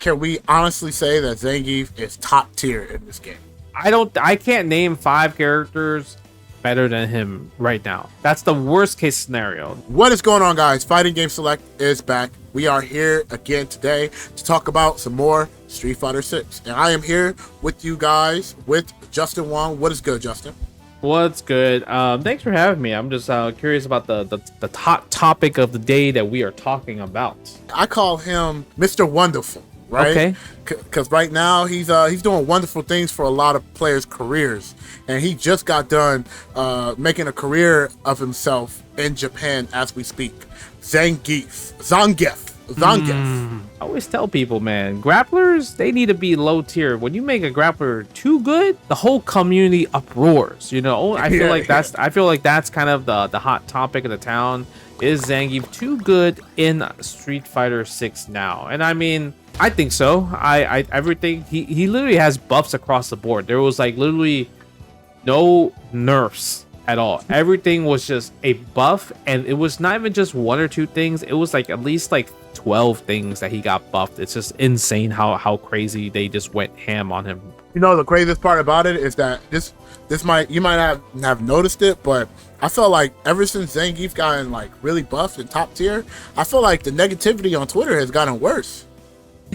Can we honestly say that Zangief is top tier in this game? I can't name 5 characters better than him right now. That's the worst case scenario. What is going on, guys? Fighting Game Select is back. We are here again today to talk about some more Street Fighter 6. And I am here with you guys with Justin Wong. What is good, Justin? What's good? Thanks for having me. I'm just curious about the hot topic of the day that we are talking about. I call him Mr. Wonderful, right? Okay. Because right now he's doing wonderful things for a lot of players' careers, and he just got done making a career of himself in Japan as we speak. Zangief. I always tell people, man, grapplers, they need to be low tier. When you make a grappler too good, the whole community uproars. You know, I feel like that's kind of the hot topic of the town. Is Zangief too good in Street Fighter 6 now? And I mean, I think so. I everything he literally has buffs across the board. There was like literally no nerfs at all. Everything was just a buff, and it was not even just 1 or 2 things. It was like at least like 12 things that he got buffed. It's just insane how crazy they just went ham on him. You know, the craziest part about it is that you might have noticed it, but I felt like ever since Zangief gotten like really buffed and top tier, I feel like the negativity on Twitter has gotten worse.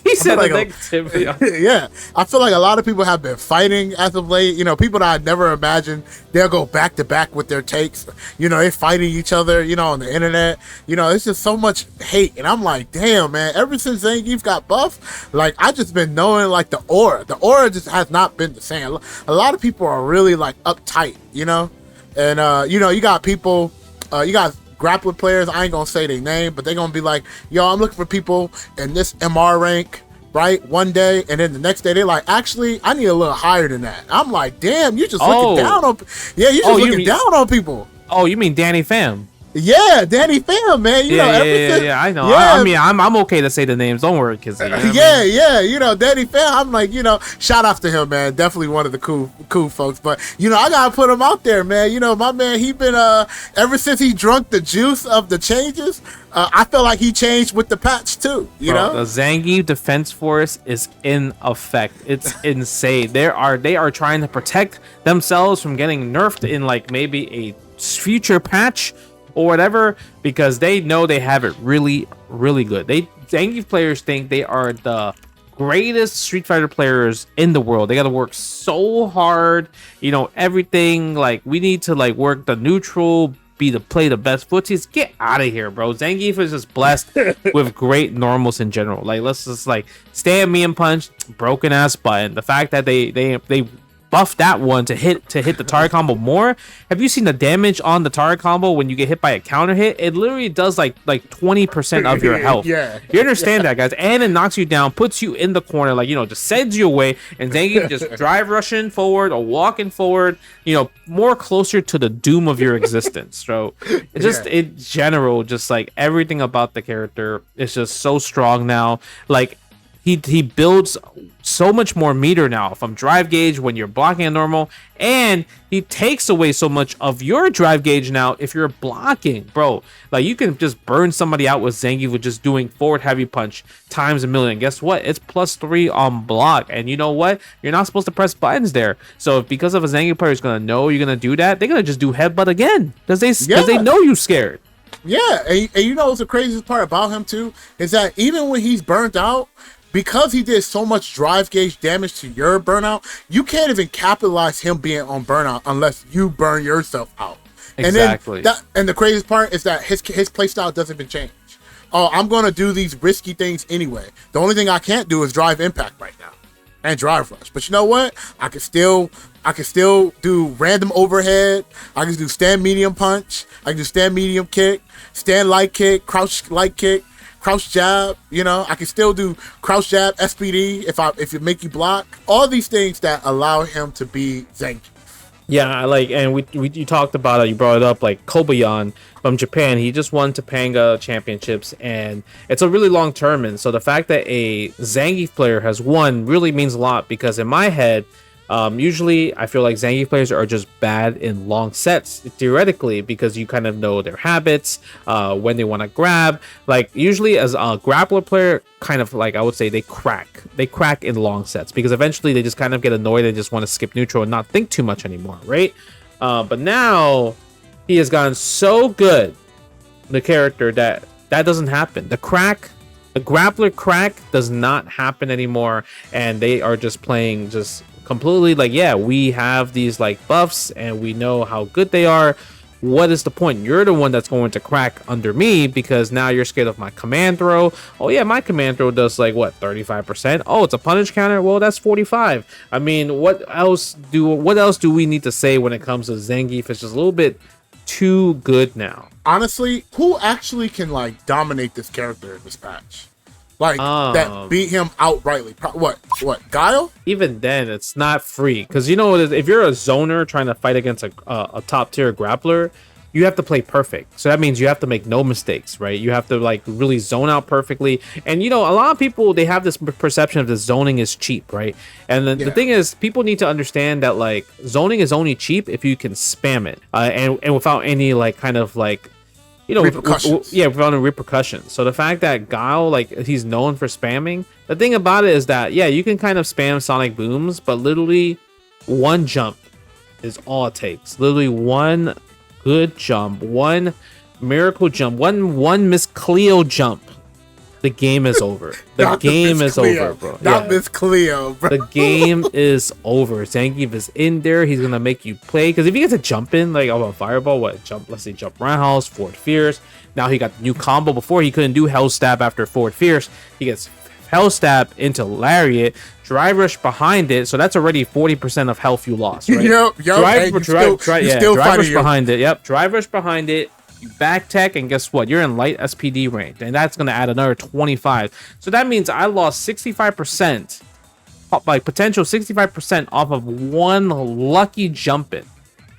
He said like negativity. Yeah, I feel like a lot of people have been fighting as of late. You know, people that I never imagined they'll go back to back with their takes. You know, they're fighting each other. You know, on the internet. You know, it's just so much hate, and I'm like, damn, man. Ever since Zangief got buffed, like I just been knowing like the aura just has not been the same. A lot of people are really like uptight. You know, and you know, you got people, you got grappling players, I ain't gonna say their name, but they're gonna be like, yo, I'm looking for people in this MR rank, right? One day, and then the next day they're like, actually, I need a little higher than that. I'm like, damn, you just looking down on, looking down on people. Oh, you mean Danny Pham? Yeah, Danny Pham, man. You know, yeah, I know. Yeah. I mean, I'm okay to say the names. Don't worry, Kizzie. Yeah. You know, Danny Pham. I'm like, you know, shout out to him, man. Definitely one of the cool folks. But you know, I gotta put him out there, man. You know, my man, he been ever since he drunk the juice of the changes. I feel like he changed with the patch too. You know, the Zangief Defense Force is in effect. It's insane. They are trying to protect themselves from getting nerfed in like maybe a future patch or whatever, because they know they have it really, really good. Zangief players think they are the greatest Street Fighter players in the world. They got to work so hard, you know, everything. Like, we need to like work the neutral, play the best footsies. Get out of here, bro. Zangief is just blessed with great normals in general. Like, let's just like stand me and punch, broken ass button. The fact that they buff that one to hit the target combo more. Have you seen the damage on the target combo when you get hit by a counter hit? It literally does like 20% of your health. Yeah, you understand that, guys? And it knocks you down, puts you in the corner, like, you know, just sends you away, and then you just drive rushing forward or walking forward, you know, more closer to the doom of your existence. So it just in general, just like everything about the character is just so strong now. Like, he builds so much more meter now from drive gauge when you're blocking a normal, and he takes away so much of your drive gauge now if you're blocking, bro. Like, you can just burn somebody out with Zangief with just doing forward heavy punch times a million. Guess what? It's +3 on block, and you know what? You're not supposed to press buttons there. So if because of a Zangief player is gonna know you're gonna do that, they're gonna just do headbutt again because they know you scared. Yeah, and you know what's the craziest part about him too is that even when he's burnt out, because he did so much drive gauge damage to your burnout, you can't even capitalize him being on burnout unless you burn yourself out. Exactly. And the craziest part is that his playstyle doesn't even change. Oh, I'm gonna do these risky things anyway. The only thing I can't do is drive impact right now and drive rush. But you know what? I can still do random overhead. I can do stand medium punch. I can do stand medium kick, stand light kick, crouch light kick, crouch jab. You know, I can still do crouch jab, SPD if it make you block. All these things that allow him to be Zangief. Yeah, like, and you talked about it, you brought it up, like Kobayan from Japan. He just won Topanga championships, and it's a really long tournament. So the fact that a Zangief player has won really means a lot, because in my head, Usually, I feel like Zangief players are just bad in long sets, theoretically, because you kind of know their habits, when they want to grab. Like, usually as a grappler player, kind of like, I would say they crack. They crack in long sets because eventually they just kind of get annoyed and just want to skip neutral and not think too much anymore, right? But now he has gotten so good, the character, that doesn't happen. The grappler crack does not happen anymore, and they are just playing just completely like, yeah, we have these like buffs and we know how good they are. What is the point? You're the one that's going to crack under me because now you're scared of my command throw. Oh yeah, my command throw does like what, 35%? Oh, it's a punish counter. Well, that's 45. I mean, what else do we need to say when it comes to Zangief? It's just a little bit too good now. Honestly, who actually can like dominate this character in this patch? Like that beat him outrightly. What? Guile? Even then, it's not free because you know if you're a zoner trying to fight against a top tier grappler, you have to play perfect. So that means you have to make no mistakes, right? You have to like really zone out perfectly. And you know, a lot of people, they have this perception of the zoning is cheap, right? And the thing is, people need to understand that like zoning is only cheap if you can spam it, and without any like kind of like, you know, repercussions. Without any repercussions. So the fact that Guile, like, he's known for spamming, the thing about it is that, yeah, you can kind of spam sonic booms, but literally one jump is all it takes. Literally one good jump, one miracle jump, one Miss Cleo jump. The game is over. The game is over, bro. Not Miss Cleo, bro. The game is over. Zangief is in there. He's gonna make you play. Because if he gets a jump in, like a fireball, let's say jump roundhouse, forward fierce. Now he got the new combo. Before he couldn't do hell stab after forward fierce. He gets hell stab into lariat, drive rush behind it. So that's already 40% of health you lost, right? Drive rush behind it. Yep, drive rush behind it. You back tech, and guess what? You're in light SPD range, and that's gonna add another 25. So that means I lost 65%, like potential 65% off of one lucky jump in.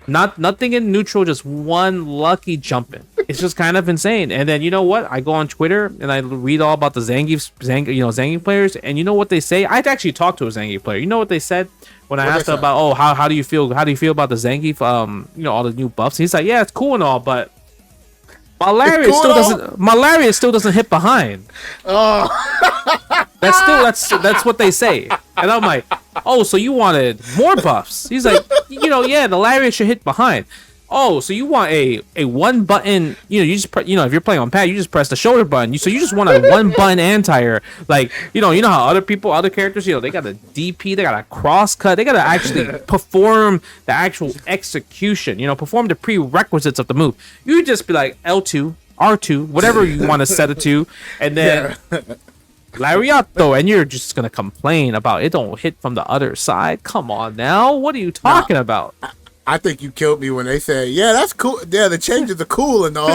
Nothing in neutral, just one lucky jump in. It's just kind of insane. And then you know what? I go on Twitter and I read all about the Zangief players, and you know what they say? I actually talked to a Zangief player. You know what they said when I asked him about, how do you feel? How do you feel about the Zangief? All the new buffs. He's like, yeah, it's cool and all, but my lariat still doesn't hit behind. Oh. That's what they say. And I'm like, oh, so you wanted more buffs? He's like, yeah, the lariat should hit behind. Oh, so you want a one button? You just if you're playing on pad, you just press the shoulder button. So you just want a one button anti-air, like you know how other characters, they got a DP, they got a cross cut, they got to actually perform the actual execution. Perform the prerequisites of the move. You just be like L2, R2, whatever you want to set it to, and then. Yeah. Lariato, and you're just gonna complain about it don't hit from the other side. Come on now, what are you talking about? I think you killed me when they said, yeah, that's cool. Yeah, the changes are cool and all.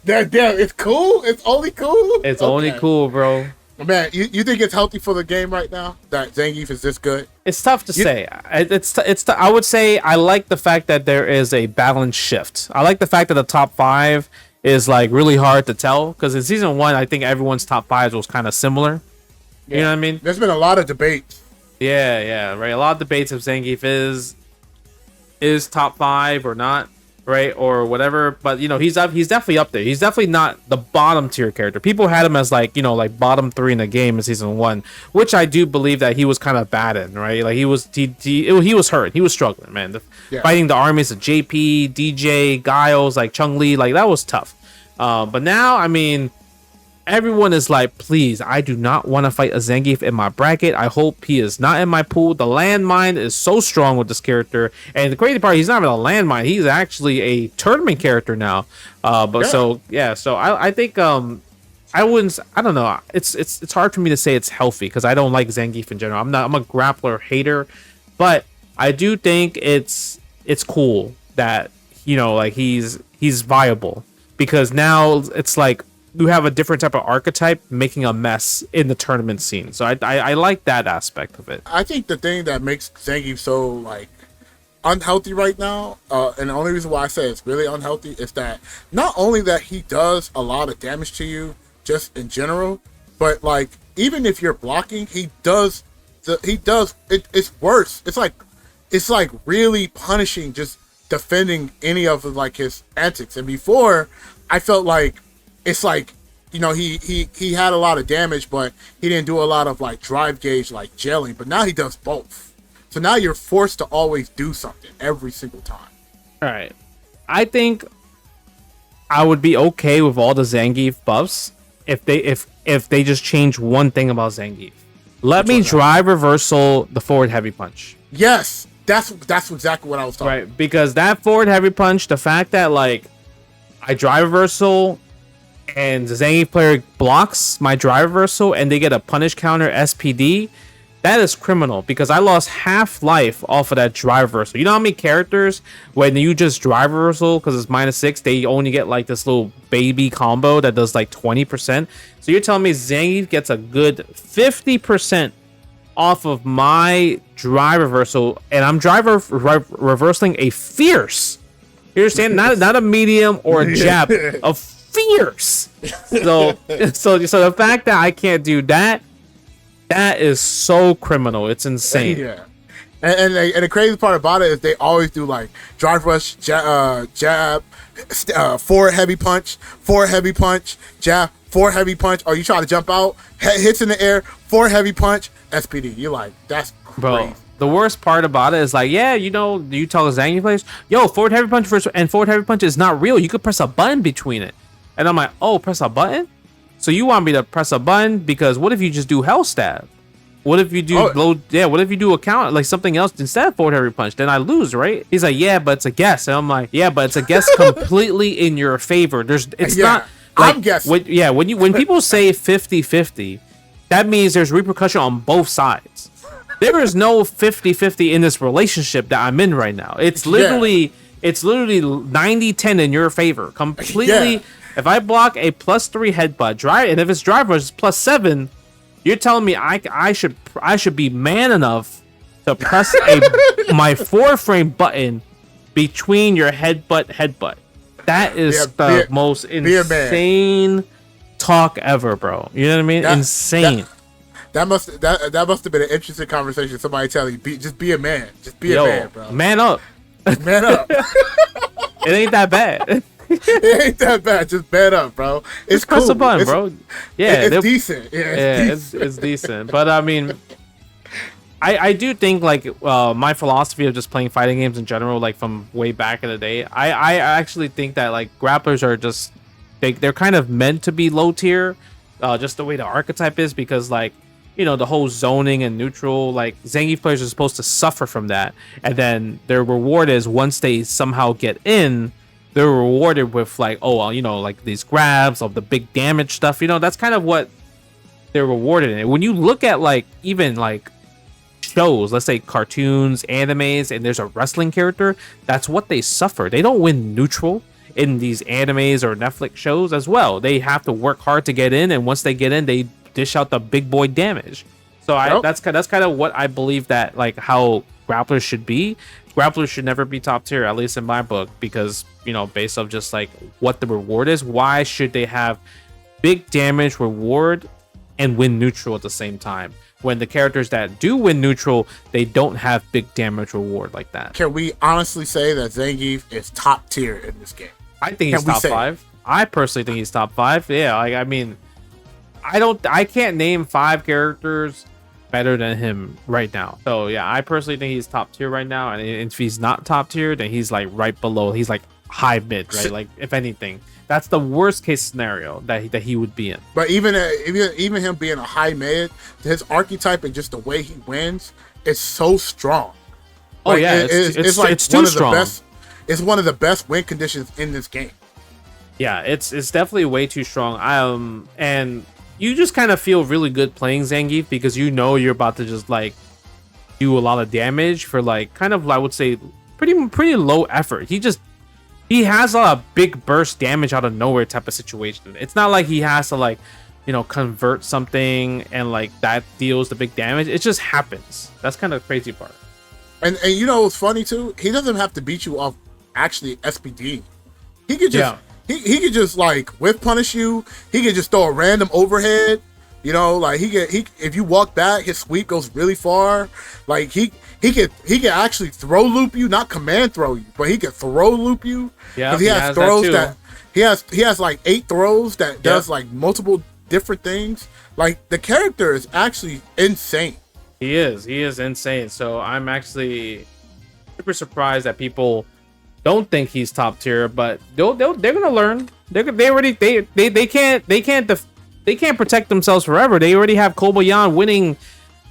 It's cool? It's only cool? It's only cool, bro. Man, you think it's healthy for the game right now that Zangief is this good? It's tough to say. I would say I like the fact that there is a balance shift. I like the fact that the top 5 is like really hard to tell, because in season 1, I think everyone's top 5s was kind of similar. You know what I mean? There's been a lot of debates. Yeah, right. A lot of debates if Zangief is top 5 or not, right, or whatever. But he's definitely up there. He's definitely not the bottom tier character. People had him as like bottom 3 in the game in season 1, which I do believe that he was kind of bad in, right? Like he was hurt. He was struggling, man. Fighting the armies of JP, DJ, Giles, like Chung Li, like that was tough. But now, I mean, everyone is like, please, I do not want to fight a Zangief in my bracket. I hope he is not in my pool. The landmine is so strong with this character, and the crazy part, he's not even a landmine. He's actually a tournament character now. So I think I don't know. It's hard for me to say it's healthy because I don't like Zangief in general. I'm a grappler hater, but I do think it's cool that he's viable, because now it's like you have a different type of archetype making a mess in the tournament scene. So I like that aspect of it. I think the thing that makes Zangief so like unhealthy right now, and the only reason why I say it's really unhealthy is that not only that he does a lot of damage to you just in general, but like even if you're blocking, he does he does it. It's worse. It's like really punishing, just defending any of like his antics. And before, I felt like it's like, you know, he had a lot of damage, but he didn't do a lot of like drive gauge like jailing. But now he does both. So now you're forced to always do something every single time. All right, I think I would be okay with all the Zangief buffs if they just change one thing about Zangief. Let me drive reversal the forward heavy punch. Yes, that's exactly what I was talking about. Right, because that forward heavy punch, the fact that like I drive reversal and the Zangief player blocks my drive reversal and they get a punish counter SPD, that is criminal because I lost half life off of that drive reversal. You know how many characters, when you just drive reversal because it's -6, they only get like this little baby combo that does like 20%. So you're telling me Zangief gets a good 50% off of my drive reversal, and I'm reversing a fierce. You understand? Not a medium or a jab, a fierce. So the fact that I can't do that, that is so criminal. It's insane. Yeah. And the crazy part about it is they always do like drive rush, jab, forward heavy punch, jab, forward heavy punch. Or you try to jump out, hits in the air, forward heavy punch, SPD. You're like, that's crazy. Bro, the worst part about it is like, yeah, you know, you tell the Zangief players, yo, forward heavy punch and forward heavy punch is not real. You could press a button between it. And I'm like, oh, press a button? So you want me to press a button? Because what if you just do hell stab? What if you do what if you do a count like something else instead of forward heavy punch? Then I lose, right? He's like, yeah, but it's a guess. And I'm like, yeah, but it's a guess completely in your favor. It's not like, I'm guessing. When people say 50-50, that means there's repercussion on both sides. There is no 50-50 in this relationship that I'm in right now. It's literally 90-10 in your favor. Completely. Yeah. If I block a +3 headbutt drive, and if it's drive rush +7, you're telling me I should be man enough to press my 4-frame button between your headbutt. That is the most insane talk ever, bro. You know what I mean? Insane. That must have been an interesting conversation. Somebody tell you, just be a man. Just be a man, bro. Man up. Man up. It ain't that bad. It ain't that bad. Just man up, bro. It's just press cool. a button, bro. Yeah, it's decent. It's decent. But I mean, I do think like my philosophy of just playing fighting games in general, like from way back in the day, I actually think that like grapplers are just they're kind of meant to be low tier, just the way the archetype is, because like, you know, the whole zoning and neutral, like Zangief players are supposed to suffer from that, and then their reward is once they somehow get in, they're rewarded with like, oh, well, you know, like these grabs of the big damage stuff. You know, that's kind of what they're rewarded in. When you look at like even like shows, let's say cartoons, animes, and there's a wrestling character, that's what they suffer. They don't win neutral in these animes or Netflix shows as well. They have to work hard to get in, and once they get in, they dish out the big boy damage. So that's kind of what I believe, that like how grapplers should be. Grapplers should never be top tier, at least in my book, because, you know, based off just like what the reward is. Why should they have big damage reward and win neutral at the same time, when the characters that do win neutral, they don't have big damage reward like that? Can we honestly say that Zangief is top tier in this game? I think he's top 5. I personally think he's top 5. Yeah, like, I mean, I can't name 5 characters better than him right now. So yeah, I personally think he's top tier right now, and if he's not top tier, then he's like right below. He's like high mid, right? Like if anything, that's the worst case scenario that he would be in. But even him being a high mid, his archetype and just the way he wins is so strong. Oh like, yeah, it's like it's too one of strong. The best, it's one of the best win conditions in this game. Yeah, it's definitely way too strong. And you just kind of feel really good playing Zangief, because you know you're about to just like do a lot of damage for like kind of, I would say, pretty low effort. He has a lot of big burst damage out of nowhere type of situation. It's not like he has to like, you know, convert something and like that deals the big damage. It just happens. That's kind of the crazy part. And you know what's funny too? He doesn't have to beat you off actually SPD. He could just he could just like whiff punish you. He could just throw a random overhead. You know, like he if you walk back, his sweep goes really far. Like he can actually throw loop you, not command throw you, but he can throw loop you. Yeah, he has throws that he has like 8 throws that does like multiple different things. Like the character is actually insane. He is insane. So I'm actually super surprised that people don't think he's top tier, but they're gonna learn. They can't protect themselves forever. They already have Kobayan winning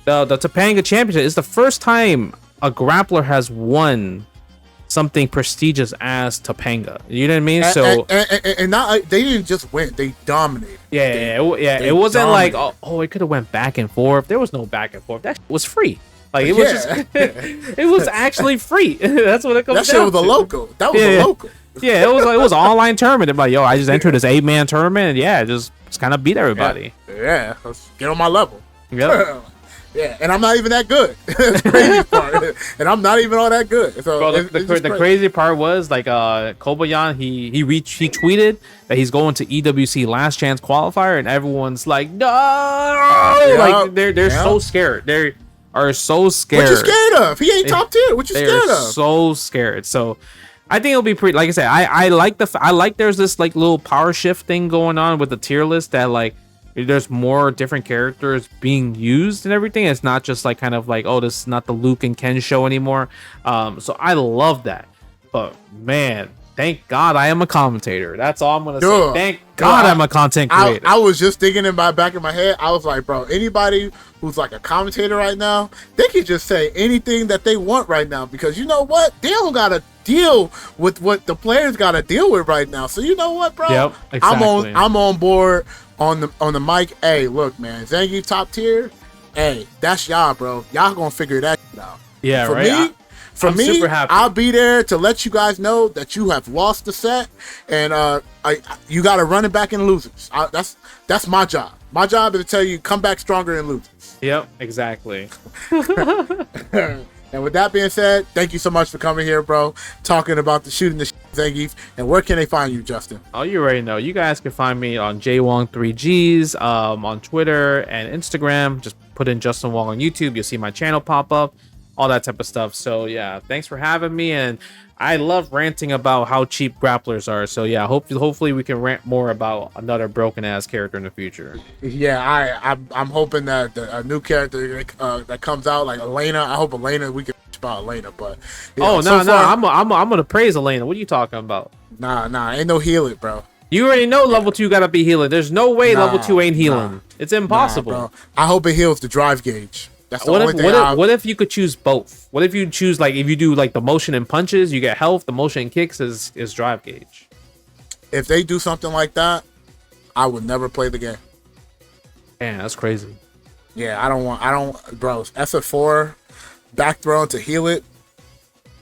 the Topanga Championship. It's the first time a grappler has won something prestigious as Topanga. You know what I mean? And not they didn't just win; they dominated. It wasn't like it could have went back and forth. There was no back and forth. That was free. Like it was just, it was actually free. That's what it comes down to. That shit was a local. That was a local. Yeah, it was an online tournament. I'm like, yo, I just entered this 8-man tournament, and just kind of beat everybody. Yeah, let's get on my level. Yep. Yeah, and I'm not even that good. That's the crazy part. And I'm not even all that good. So bro, the crazy part was like Kobayan, he tweeted that he's going to EWC Last Chance qualifier, and everyone's like, no, like they're so scared. They are so scared. What you scared of? He ain't top tier. What you scared of? So scared. So I think it'll be pretty. Like I said, I like there's this like little power shift thing going on with the tier list that like there's more different characters being used and everything. It's not just like kind of like, oh, this is not the Luke and Ken show anymore. So I love that. But man, thank God I am a commentator. That's all I'm gonna say. Thank God I'm a content creator. I was just thinking in my back of my head. I was like, bro, anybody who's like a commentator right now, they can just say anything that they want right now, because you know what? They don't gotta deal with what the players gotta deal with right now. So you know what, bro? Yep, exactly. I'm on board on the mic. Hey, look, man, Zangief top tier. Hey, that's y'all, bro. Y'all gonna figure that out. Yeah, for right. I'm super happy. I'll be there to let you guys know that you have lost the set, and you got to run it back in losers. That's my job. My job is to tell you, come back stronger in losers. Yep, exactly. And with that being said, thank you so much for coming here, bro. Talking about the shooting the Zangief. And where can they find you, Justin? Oh, you already know. You guys can find me on Jwong 3Gs, on Twitter and Instagram. Just put in Justin Wong on YouTube. You'll see my channel pop up. All that type of stuff. So yeah, thanks for having me, and I love ranting about how cheap grapplers are. So yeah, hopefully we can rant more about another broken ass character in the future. Yeah, I'm hoping that a new character that comes out, like Elena. I hope Elena, we can about Elena, but no, I'm gonna praise Elena. What are you talking about? Nah, ain't no healing, bro. You already know level 2 gotta be healing. There's no way level 2 ain't healing. It's impossible. Bro. I hope it heals the drive gauge. That's the what only if, thing what if you could choose both? What if you choose, like, if you do like the motion and punches, you get health, the motion and kicks is drive gauge. If they do something like that, I would never play the game. Man, that's crazy. Yeah, I don't bro, SF4 back throw to heal it,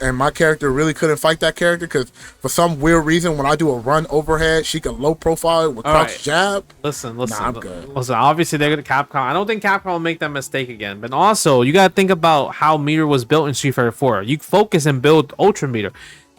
and my character really couldn't fight that character because for some weird reason, when I do a run overhead, she can low profile it with crouch jab. Listen. Nah, I'm good. Listen, obviously they're gonna Capcom. I don't think Capcom will make that mistake again. But also, you gotta think about how meter was built in Street Fighter 4. You focus and build Ultra meter.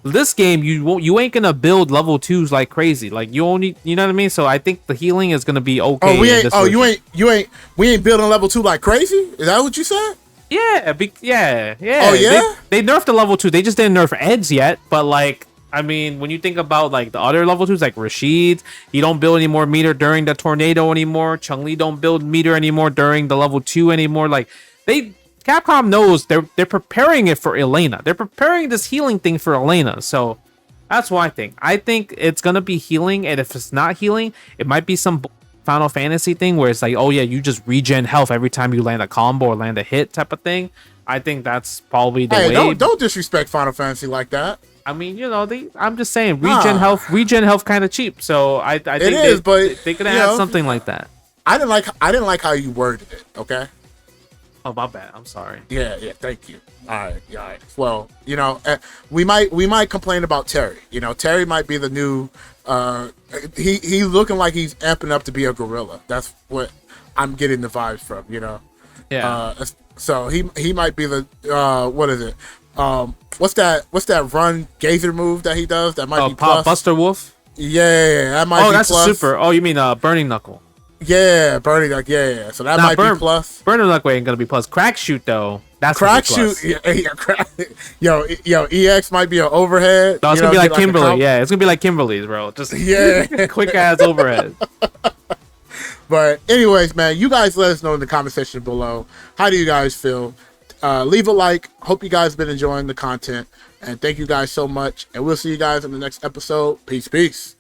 This game, you ain't gonna build level 2s like crazy. Like you only, you know what I mean. So I think the healing is gonna be okay. We ain't building level 2 like crazy. Is that what you said? Yeah. Oh yeah. They nerfed the level 2. They just didn't nerf Eds yet. But like, I mean, when you think about like the other level 2s, like Rashid, he don't build any more meter during the tornado anymore. Chun-Li don't build meter anymore during the level 2 anymore. Like Capcom knows they're preparing it for Elena. They're preparing this healing thing for Elena. So that's what I think. I think it's gonna be healing, and if it's not healing, it might be some Final Fantasy thing where it's like, oh yeah, you just regen health every time you land a combo or land a hit type of thing. I think that's probably the way. Don't disrespect Final Fantasy like that. I mean, you know, I'm just saying regen health kind of cheap. So I think they could add something like that. I didn't like how you worded it. Okay. Oh, my bad. I'm sorry. Yeah. Thank you. All right. Well, you know, we might complain about Terry. You know, Terry might be the new. He's looking like he's amping up to be a gorilla. That's what I'm getting the vibes from. You know. Yeah. So he might be the what is it? What's that run gazer move that he does? That might be plus. Buster Wolf. Yeah, that might be that's plus. a super. Oh, you mean Burning Knuckle? Yeah, Burning Duck. Yeah. So that might be plus. Burning Duck ain't gonna be plus. Crack Shoot though. That's Crack Shoot. Yo, EX might be an overhead. No, it's gonna be like Kimberly. Yeah, it's gonna be like Kimberly's, bro. Just quick ass overhead. But anyways, man, you guys let us know in the comment section below. How do you guys feel? Leave a like. Hope you guys have been enjoying the content. And thank you guys so much. And we'll see you guys in the next episode. Peace. Peace.